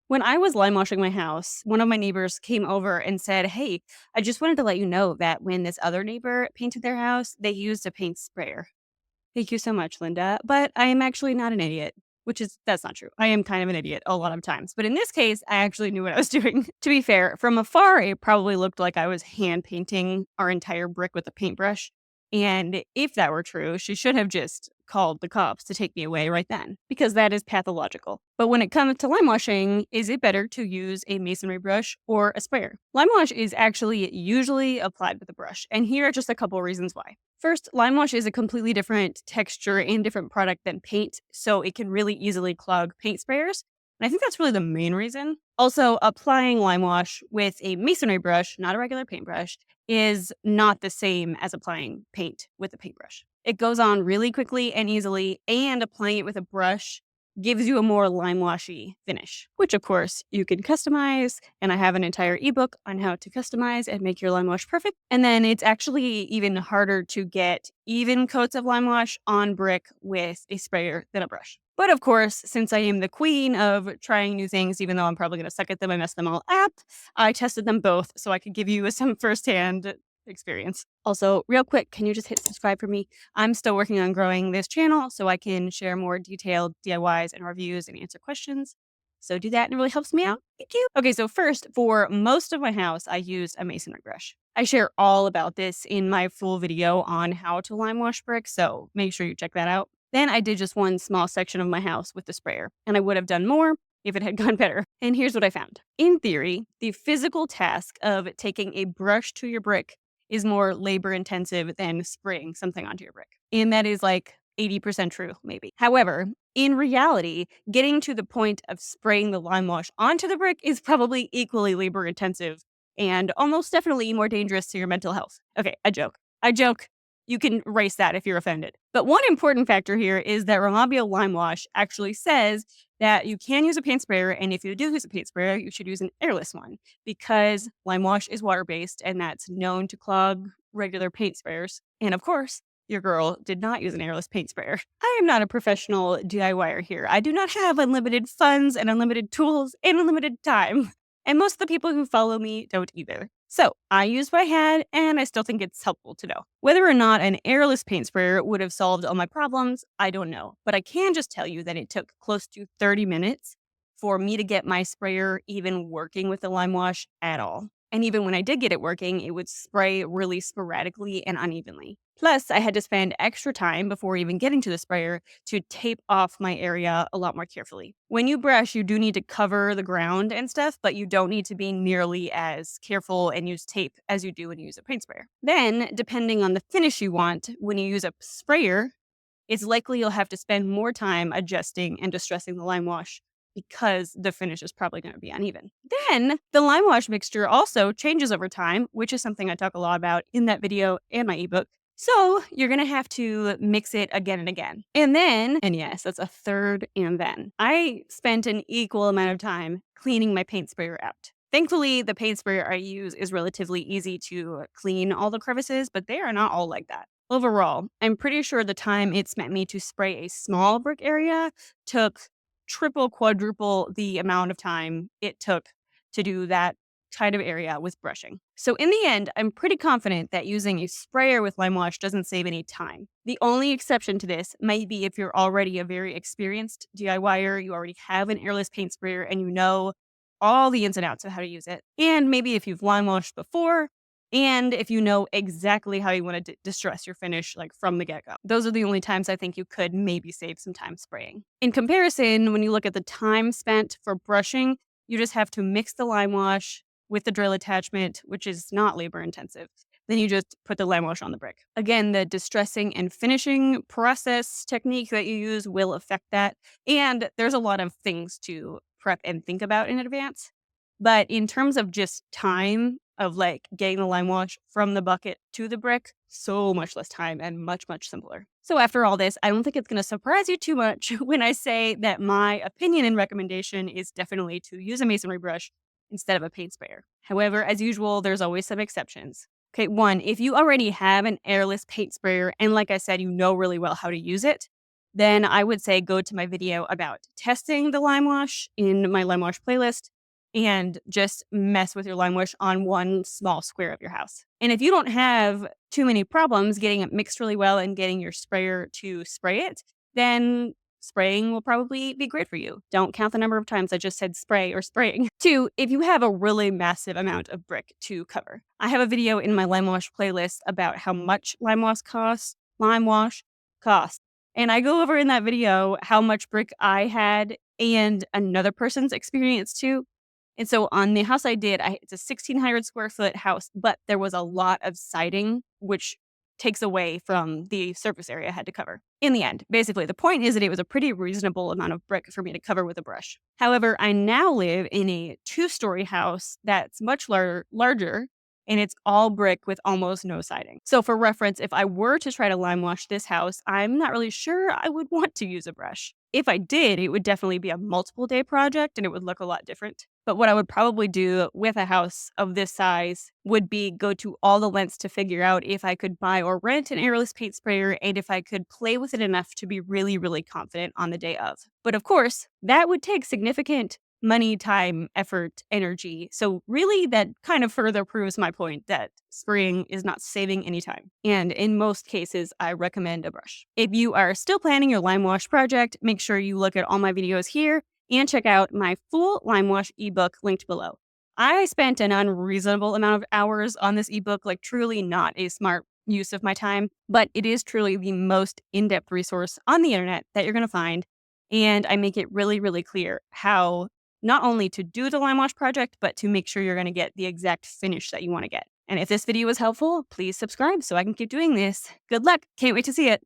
When I was lime washing my house, one of my neighbors came over and said, "Hey, I just wanted to let you know that when this other neighbor painted their house, they used a paint sprayer." Thank you so much, Linda. But I am actually not an idiot, that's not true. I am kind of an idiot a lot of times. But in this case, I actually knew what I was doing. To be fair, from afar, it probably looked like I was hand painting our entire brick with a paintbrush. And if that were true, she should have just called the cops to take me away right then, because that is pathological. But when it comes to lime washing, is it better to use a masonry brush or a sprayer? Lime wash is actually usually applied with a brush, and here are just a couple reasons why. First, lime wash is a completely different texture and different product than paint, so it can really easily clog paint sprayers. And I think that's really the main reason. Also, applying lime wash with a masonry brush, not a regular paintbrush, is not the same as applying paint with a paintbrush. It goes on really quickly and easily, and applying it with a brush gives you a more lime washy finish, which of course you can customize. And I have an entire ebook on how to customize and make your lime wash perfect. And then it's actually even harder to get even coats of lime wash on brick with a sprayer than a brush. But of course, since I am the queen of trying new things, even though I'm probably going to suck at them and mess them all up, I tested them both so I could give you some firsthand experience. Also, real quick, can you just hit subscribe for me? I'm still working on growing this channel so I can share more detailed DIYs and reviews and answer questions. So do that and it really helps me out. Thank you. Okay, so first, for most of my house, I used a masonry brush. I share all about this in my full video on how to lime wash bricks, so make sure you check that out. Then I did just one small section of my house with the sprayer, and I would have done more if it had gone better. And here's what I found. In theory, the physical task of taking a brush to your brick is more labor intensive than spraying something onto your brick. And that is like 80% true, maybe. However, in reality, getting to the point of spraying the lime wash onto the brick is probably equally labor intensive and almost definitely more dangerous to your mental health. Okay, I joke. I joke. You can erase that if you're offended. But one important factor here is that Remabio Lime Wash actually says that you can use a paint sprayer, and if you do use a paint sprayer, you should use an airless one because lime wash is water-based and that's known to clog regular paint sprayers. And of course, your girl did not use an airless paint sprayer. I am not a professional DIYer here. I do not have unlimited funds and unlimited tools and unlimited time. And most of the people who follow me don't either. So I use what I had, and I still think it's helpful to know. Whether or not an airless paint sprayer would have solved all my problems, I don't know. But I can just tell you that it took close to 30 minutes for me to get my sprayer even working with the lime wash at all. And even when I did get it working, it would spray really sporadically and unevenly. Plus, I had to spend extra time before even getting to the sprayer to tape off my area a lot more carefully. When you brush, you do need to cover the ground and stuff, but you don't need to be nearly as careful and use tape as you do when you use a paint sprayer. Then, depending on the finish you want, when you use a sprayer, it's likely you'll have to spend more time adjusting and distressing the lime wash because the finish is probably going to be uneven. Then the lime wash mixture also changes over time, which is something I talk a lot about in that video and my ebook. So you're going to have to mix it again and again. And yes, that's a third and then. I spent an equal amount of time cleaning my paint sprayer out. Thankfully, the paint sprayer I use is relatively easy to clean all the crevices, but they are not all like that. Overall, I'm pretty sure the time it spent me to spray a small brick area took triple, quadruple the amount of time it took to do that kind of area with brushing. So in the end, I'm pretty confident that using a sprayer with lime wash doesn't save any time. The only exception to this might be if you're already a very experienced DIYer, you already have an airless paint sprayer and you know all the ins and outs of how to use it. And maybe if you've lime washed before, and if you know exactly how you want to distress your finish, like from the get-go. Those are the only times I think you could maybe save some time spraying. In comparison, when you look at the time spent for brushing, you just have to mix the lime wash with the drill attachment, which is not labor intensive. Then you just put the lime wash on the brick. Again, the distressing and finishing process technique that you use will affect that. And there's a lot of things to prep and think about in advance. But in terms of just time of like getting the lime wash from the bucket to the brick, so much less time and much, much simpler. So after all this, I don't think it's going to surprise you too much when I say that my opinion and recommendation is definitely to use a masonry brush instead of a paint sprayer. However, as usual, there's always some exceptions. Okay, one, if you already have an airless paint sprayer and like I said, you know really well how to use it, then I would say go to my video about testing the Limewash in my Limewash playlist and just mess with your Limewash on one small square of your house. And if you don't have too many problems getting it mixed really well and getting your sprayer to spray it, then spraying will probably be great for you. Don't count the number of times I just said spray or spraying. Two, if you have a really massive amount of brick to cover. I have a video in my Limewash playlist about how much Limewash costs. And I go over in that video how much brick I had and another person's experience too. And so on the house I did, it's a 1,600 square foot house, but there was a lot of siding, which takes away from the surface area I had to cover. In the end, basically, the point is that it was a pretty reasonable amount of brick for me to cover with a brush. However, I now live in a 2-story house that's much larger, and it's all brick with almost no siding. So for reference, if I were to try to lime wash this house, I'm not really sure I would want to use a brush. If I did, it would definitely be a multiple day project and it would look a lot different. But what I would probably do with a house of this size would be go to all the lengths to figure out if I could buy or rent an airless paint sprayer and if I could play with it enough to be really, really confident on the day of. But of course, that would take significant money, time, effort, energy. So really that kind of further proves my point that spraying is not saving any time. And in most cases, I recommend a brush. If you are still planning your lime wash project, make sure you look at all my videos here and check out my full Limewash ebook linked below. I spent an unreasonable amount of hours on this ebook, like truly not a smart use of my time, but it is truly the most in-depth resource on the internet that you're going to find. And I make it really, really clear how not only to do the Limewash project, but to make sure you're going to get the exact finish that you want to get. And if this video was helpful, please subscribe so I can keep doing this. Good luck. Can't wait to see it.